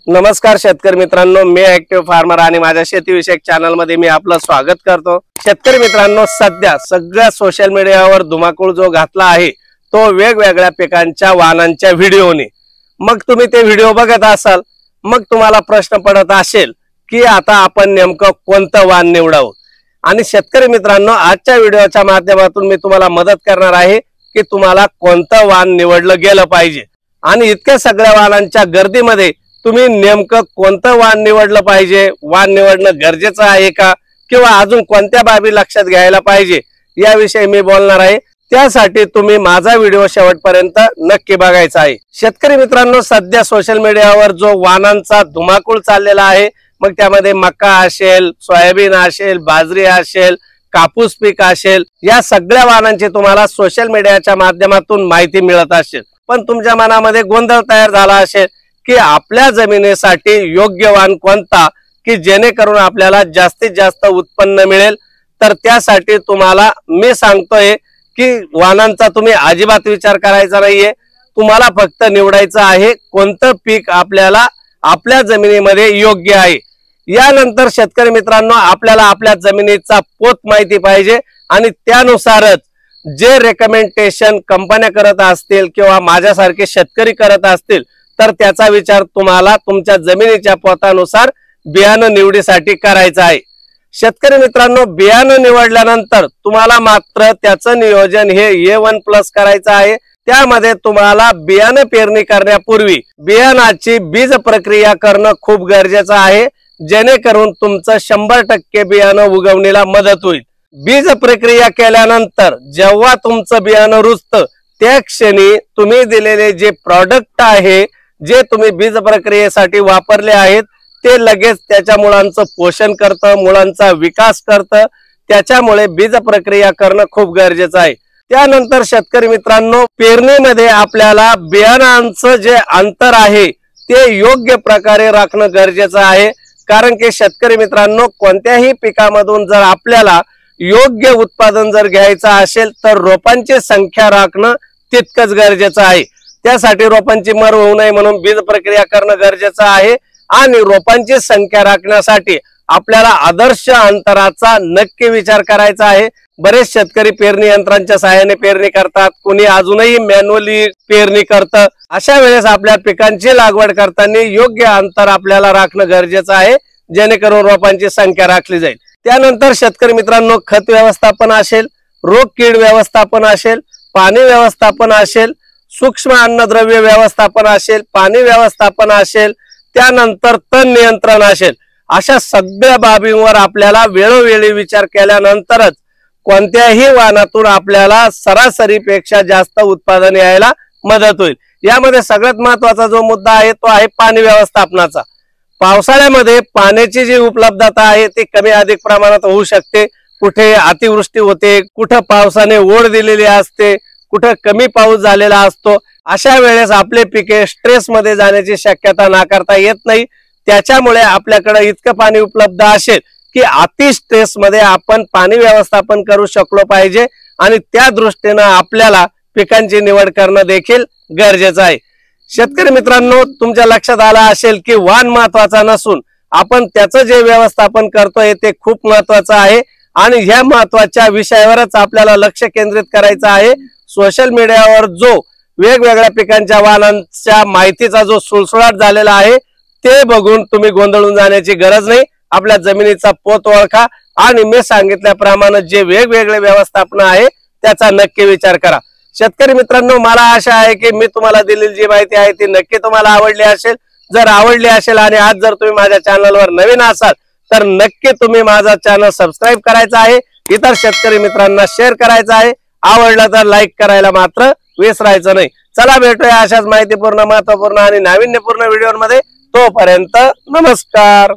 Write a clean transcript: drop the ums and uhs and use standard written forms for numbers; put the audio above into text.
नमस्कार शेतकरी मित्रांनो, मी ऍक्टिव्ह फार्मर आणि माझ्या शेतीविषयक चॅनल मध्ये मी आपलं स्वागत करतो। शेतकरी मित्रांनो, सध्या सगळ्या सोशल मीडियावर धुमाकूळ जो घातला आहे तो वेगवेगळ्या पिकांच्या वाणांच्या व्हिडिओने। मग तुम्ही ते व्हिडिओ बघत असाल, मग तुम्हाला प्रश्न पडत असेल की आता आपण नेमकं कोणतं वाण निवडावं। आणि शेतकरी मित्रांनो, आजच्या व्हिडिओच्या माध्यमातून मी तुम्हाला मदत करणार आहे की तुम्हाला कोणतं वाण निवडलं गेलं पाहिजे आणि इतक्या सगळ्या वाणांच्या गर्दीमध्ये तुम्ही नेमकं कोणतं वाण निवडलं पाहिजे, वाण निवडणं गरजेचं आहे का किंवा अजून कोणत्या बाबी लक्षात घ्यायला पाहिजे याविषयी मी बोलणार आहे। त्यासाठी तुम्ही माझा व्हिडिओ शेवटपर्यंत नक्की बघायचा आहे। शेतकरी मित्रांनो, सध्या सोशल मीडियावर जो वाणांचा धुमाकूळ चाललेला आहे, मग त्यामध्ये मका असेल, सोयाबीन असेल, बाजरी असेल, कापूस पीक असेल, या सगळ्या वाणांची तुम्हाला सोशल मीडियाच्या माध्यमातून माहिती मिळत असेल। पण तुमच्या मनामध्ये गोंधळ तयार झाला असेल की आपल्या जमिनीसाठी योग्य वाण कोणता की जेणेकरून आपल्याला जास्तीत जास्त उत्पन्न मिळेल। तर त्यासाठी तुम्हाला मी सांगतोय की वाणांचा तुम्ही अजिबात विचार करायचा नाहीये, तुम्हाला फक्त निवडायचं आहे कोणतं पीक आपल्याला आपल्या जमिनीमध्ये योग्य आहे। यानंतर शेतकरी मित्रांनो, आपल्याला आपल्या जमिनीचा पोत माहिती पाहिजे आणि त्यानुसारच जे रेकमेंडेशन कंपन्या करत असतील किंवा माझ्यासारखे शेतकरी करत असतील तर त्याचा विचार तुम्हाला तुमच्या जमिनीच्या पोतानुसार बियाणं निवडीसाठी करायचा आहे। शेतकरी मित्रांनो, बियाणं निवडल्यानंतर तुम्हाला मात्र त्याचं नियोजन हे A1+ करायचं आहे। त्यामध्ये तुम्हाला बियाणं पेरणी करण्यापूर्वी बियाणाची बीज प्रक्रिया करणं खूप गरजेचं आहे, जेणेकरून तुमचं 100% बियाणं उगवणीला मदत होईल। बीज प्रक्रिया केल्यानंतर जेव्हा तुमचं बियाणं रुजतं त्या क्षणी तुम्ही दिलेले जे प्रॉडक्ट आहे, जे तुम्ही बीज प्रक्रियेसाठी वापरले आहेत, ते लगेच त्याच्या मुळांचं पोषण करतं, मुळांचा विकास करतं। त्याच्यामुळे बीज प्रक्रिया करणं खूप गरजेचं आहे। त्यानंतर शेतकरी मित्रांनो, पेरणीमध्ये आपल्याला बियाणांचं जे अंतर आहे ते योग्य प्रकारे राखणं गरजेचं आहे। कारण की शेतकरी मित्रांनो, कोणत्याही पिकामधून जर आपल्याला योग्य उत्पादन जर घ्यायचं असेल तर रोपांची संख्या राखणं तितकंच गरजेचं आहे। त्यासाठी रोपांची मर होऊ नये म्हणून बीज प्रक्रिया करणं गरजेचं आहे आणि रोपांची संख्या राखण्यासाठी आपल्याला आदर्श अंतराचा नक्की विचार करायचा आहे। बरेच शेतकरी पेरणी यंत्रांच्या सहाय्याने पेरणी करतात, कोणी अजूनही मॅन्युअली पेरणी करतं। अशा वेळेस आपल्या पिकांची लागवड करताना योग्य अंतर आपल्याला राखणं गरजेचं आहे, जेणेकरून रोपांची संख्या राखली जाईल। त्यानंतर शेतकरी मित्रांनो, खत व्यवस्थापन असेल, रोग कीड व्यवस्थापन असेल, पाणी व्यवस्थापन असेल, सूक्ष्म अन्नद्रव्य व्यवस्थापन असेल, पाणी व्यवस्थापन असेल, त्यानंतर तण नियंत्रण असेल, अशा सगळ्या बाबींवर आपल्याला वेळोवेळी विचार केल्यानंतरच कोणत्याही वाणातून आपल्याला सरासरीपेक्षा जास्त उत्पादन यायला मदत होईल। यामध्ये सगळ्यात महत्त्वाचा जो मुद्दा आहे तो आहे पाणी व्यवस्थापनाचा। पावसाळ्यामध्ये पाण्याची जी उपलब्धता आहे ती कमी अधिक प्रमाणात होऊ शकते। कुठे अतिवृष्टी होते, कुठे पावसाने ओढ दिलेली असते, कुठे कमी पाऊस झालेला असतो। अशा वेळेस आपले पिके स्ट्रेस मध्ये जाण्याची शक्यता नाकारता येत नाही। त्याच्यामुळे आपल्याकडे इतकं पाणी उपलब्ध असेल की अति स्ट्रेस मध्ये आपण पाणी व्यवस्थापन करू शकलो पाहिजे आणि त्या दृष्टीने आपल्याला पिकांची निवड करणं देखील गरजेचं आहे। शेतकरी मित्रांनो, तुमच्या लक्षात आलं असेल की वाण महत्वाचा नसून आपण त्याचं जे व्यवस्थापन करतोय ते खूप महत्वाचं आहे आणि ह्या महत्वाच्या विषयावरच आपल्याला लक्ष केंद्रित करायचं आहे। सोशल मीडियावर जो वेगवेगळ्या पिकांच्या वाणांच्या माहितीचा जो सुळसुळाट झालेला आहे ते बघून तुम्ही गोंधळून जाण्याची गरज नाही। आपल्या जमिनीचा पोत ओळखा आणि मी सांगितल्याप्रमाणे जे वेगवेगळे व्यवस्थापन आहे त्याचा नक्की विचार करा। शेतकरी मित्रांनो, मला आशा आहे की मी तुम्हाला दिलेली जी माहिती आहे ती नक्की तुम्हाला आवडली असेल। जर आवडली असेल आणि आज जर तुम्ही माझ्या चॅनलवर नवीन असाल तर नक्की तुम्ही माझा चॅनल सबस्क्राईब करायचा आहे, इतर शेतकरी मित्रांना शेअर करायचा आहे, आवडलं तर लाईक करायला मात्र विसरायचं नाही। चला, भेटूया अशाच माहितीपूर्ण, महत्त्वपूर्ण आणि नाविन्यपूर्ण व्हिडिओमध्ये। तोपर्यंत नमस्कार।